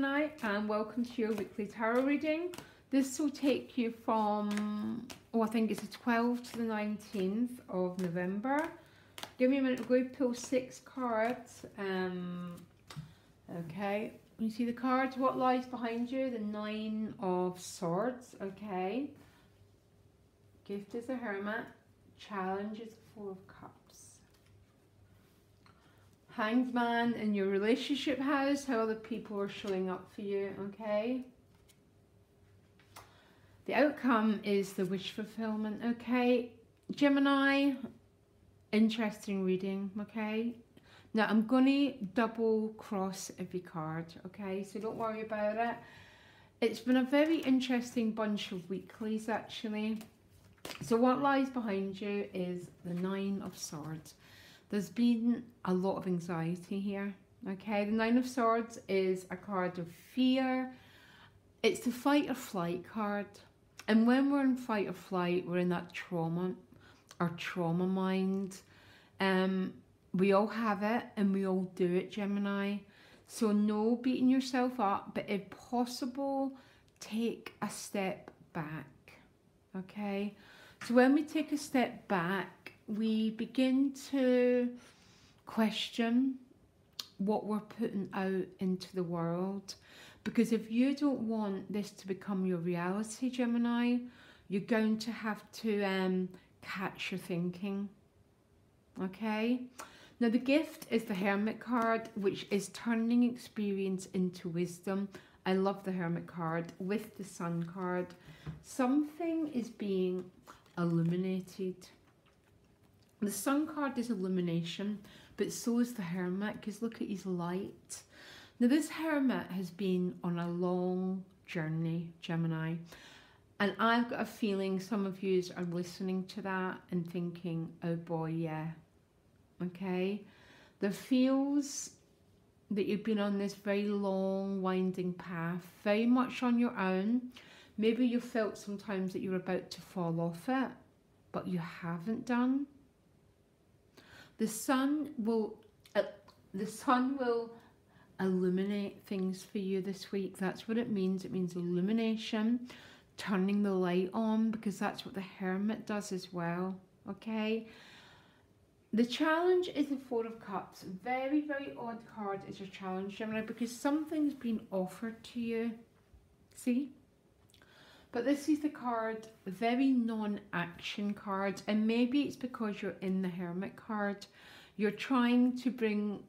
Gemini, and welcome to your weekly tarot reading. This will take you from, I think it's the 12th to the 19th of November. Give me a minute, we're going to pull 6 cards. Okay, you see the cards, what lies behind you? The 9 of Swords, okay. Gift is the Hermit, challenge is the 4 of Cups. Hanged Man in your relationship house, how other people are showing up for you, okay? The outcome is the wish fulfillment, okay? Gemini, interesting reading, okay? Now I'm going to double cross every card, okay? So don't worry about it. It's been a very interesting bunch of weeklies actually. So what lies behind you is the 9 of Swords. There's been a lot of anxiety here, okay? The 9 of Swords is a card of fear. It's the fight or flight card. And when we're in fight or flight, we're in that trauma or trauma mind. We all have it and we all do it, Gemini. So no beating yourself up, but if possible, take a step back, okay? So when we take a step back, we begin to question what we're putting out into the world. Because if you don't want this to become your reality, Gemini, you're going to have to catch your thinking, okay? Now the gift is the Hermit card, which is turning experience into wisdom. I love the Hermit card with the Sun card. Something is being illuminated. The Sun card is illumination, but so is the Hermit, because look at his light. Now this Hermit has been on a long journey, Gemini, and I've got a feeling some of you are listening to that and thinking, oh boy, yeah, okay? There feels that you've been on this very long winding path, very much on your own. Maybe you felt sometimes that you're about to fall off it, but you haven't done. The sun will illuminate things for you this week. That's what it means. It means illumination, turning the light on, because that's what the Hermit does as well, okay? The challenge is the 4 of Cups. Very, very odd card is your challenge, Gemini, because something's been offered to you. See? But this is the card, very non-action card, and maybe it's because you're in the Hermit card. You're trying to bring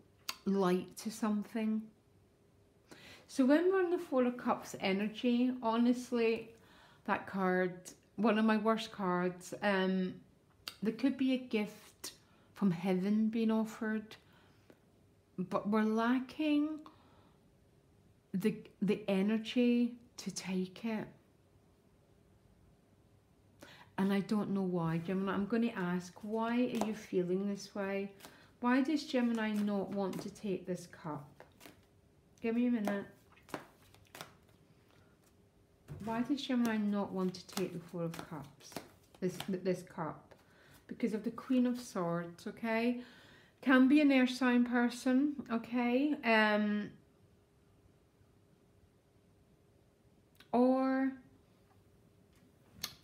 light to something. So when we're in the 4 of Cups energy, honestly, that card, one of my worst cards, there could be a gift from heaven being offered, but we're lacking the energy to take it. And I don't know why, Gemini. I'm going to ask, why are you feeling this way? Why does Gemini not want to take this cup? Give me a minute. Why does Gemini not want to take the 4 of Cups? This cup? Because of the Queen of Swords, okay? Can be an air sign person, okay? Or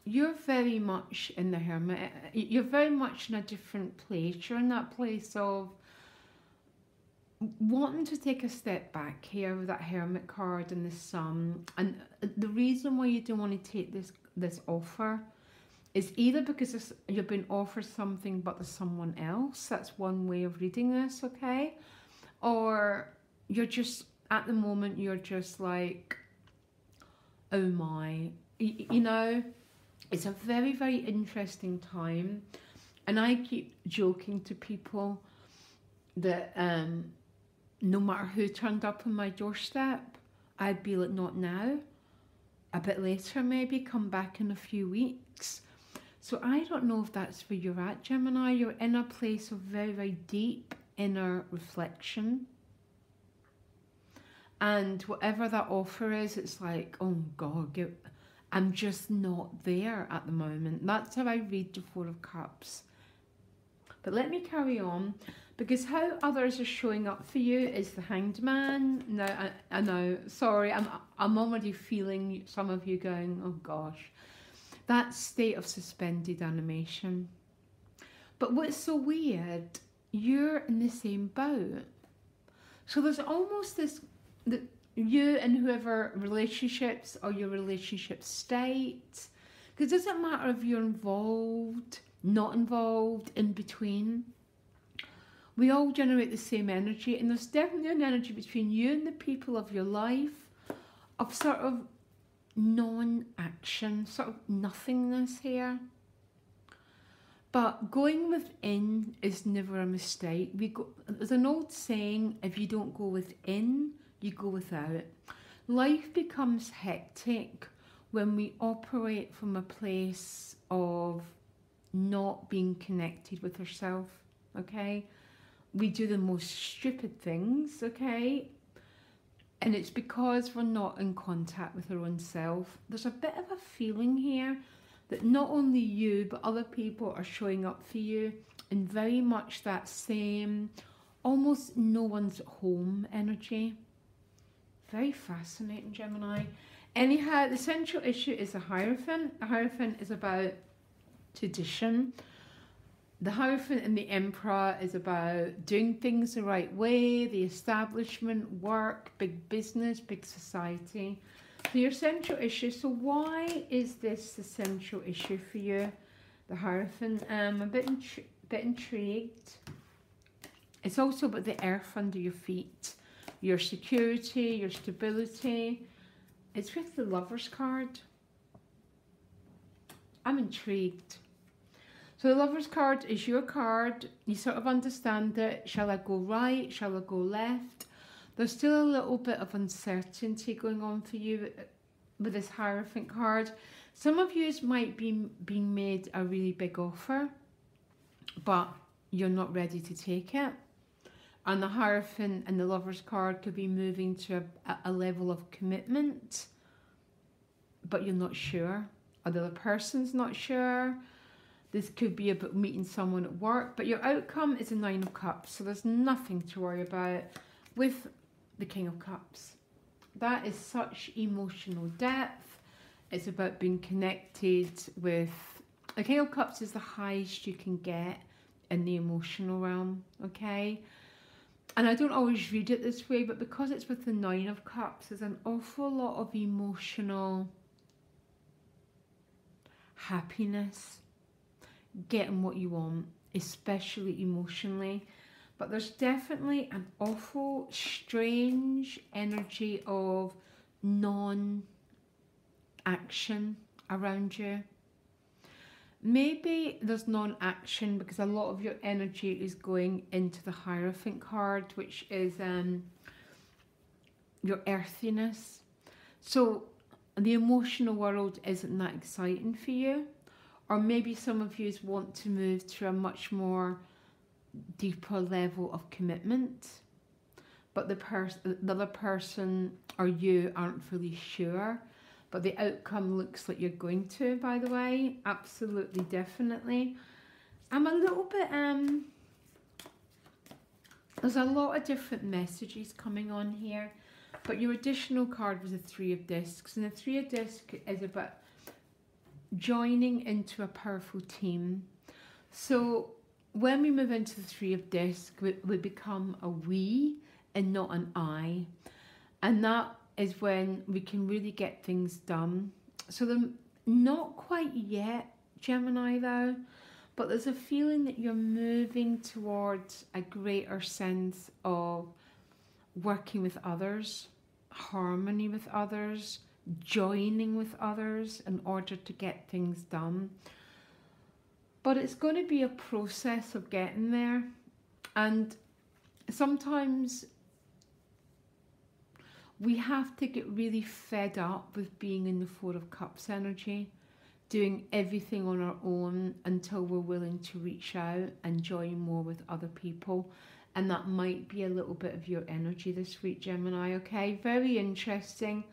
you're very much in the Hermit. You're very much in a different place. You're in that place of wanting to take a step back here with that Hermit card and the Sun. And the reason why you don't want to take this offer is either because you've been offered something but there's someone else. That's one way of reading this, okay? Or you're just, at the moment, you're just like, oh my, you know, it's a very, very interesting time. And I keep joking to people that no matter who turned up on my doorstep, I'd be like, not now, a bit later maybe, come back in a few weeks. So I don't know if that's where you're at, Gemini. You're in a place of very, very deep inner reflection. And whatever that offer is, it's like, oh God, I'm just not there at the moment. That's how I read the 4 of Cups. But let me carry on, because how others are showing up for you is the Hanged Man. Now, I know, sorry, I'm already feeling some of you going, oh gosh, that state of suspended animation. But what's so weird, you're in the same boat. So there's almost this, that you and whoever relationships or your relationship state, because it doesn't matter if you're involved, not involved, in between. We all generate the same energy, and there's definitely an energy between you and the people of your life of sort of non-action, sort of nothingness here. But going within is never a mistake. There's an old saying, if you don't go within, you go without. Life becomes hectic when we operate from a place of not being connected with ourselves, okay? We do the most stupid things, okay? And it's because we're not in contact with our own self. There's a bit of a feeling here that not only you, but other people are showing up for you in very much that same, almost no one's at home energy. Very fascinating, Gemini. Anyhow, the central issue is the Hierophant. The Hierophant is about tradition. The Hierophant and the Emperor is about doing things the right way, the establishment, work, big business, big society. So your central issue, so why is this the central issue for you, the Hierophant? I'm a bit intrigued. It's also about the earth under your feet, your security, your stability. It's with the Lover's card. I'm intrigued. So the Lover's card is your card. You sort of understand it. Shall I go right? Shall I go left? There's still a little bit of uncertainty going on for you with this Hierophant card. Some of you might be being made a really big offer, but you're not ready to take it. And the Hierophant and the Lover's card could be moving to a level of commitment, but you're not sure. Or the other person's not sure. This could be about meeting someone at work, but your outcome is a 9 of Cups, so there's nothing to worry about with the King of Cups. That is such emotional depth. It's about being connected with... The King of Cups is the highest you can get in the emotional realm, okay? And I don't always read it this way, but because it's with the 9 of Cups, there's an awful lot of emotional happiness, getting what you want, especially emotionally. But there's definitely an awful strange energy of non-action around you. Maybe there's non-action because a lot of your energy is going into the Hierophant card, which is your earthiness. So the emotional world isn't that exciting for you. Or maybe some of you want to move to a much more deeper level of commitment, but the other person or you aren't fully sure, but the outcome looks like you're going to, by the way. Absolutely, definitely. I'm a little bit, there's a lot of different messages coming on here, but your additional card was the 3 of Discs, and the 3 of Discs is about joining into a powerful team. So when we move into the 3 of Discs, we become a we and not an I. And that is when we can really get things done. So they're not quite yet, Gemini, though, but there's a feeling that you're moving towards a greater sense of working with others, harmony with others, joining with others in order to get things done. But it's going to be a process of getting there, and sometimes we have to get really fed up with being in the 4 of Cups energy, doing everything on our own until we're willing to reach out and join more with other people. And that might be a little bit of your energy this week, Gemini, okay? Very interesting.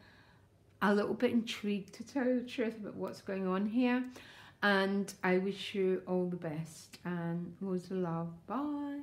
A little bit intrigued, to tell you the truth, about what's going on here. And I wish you all the best and loads of love. Bye.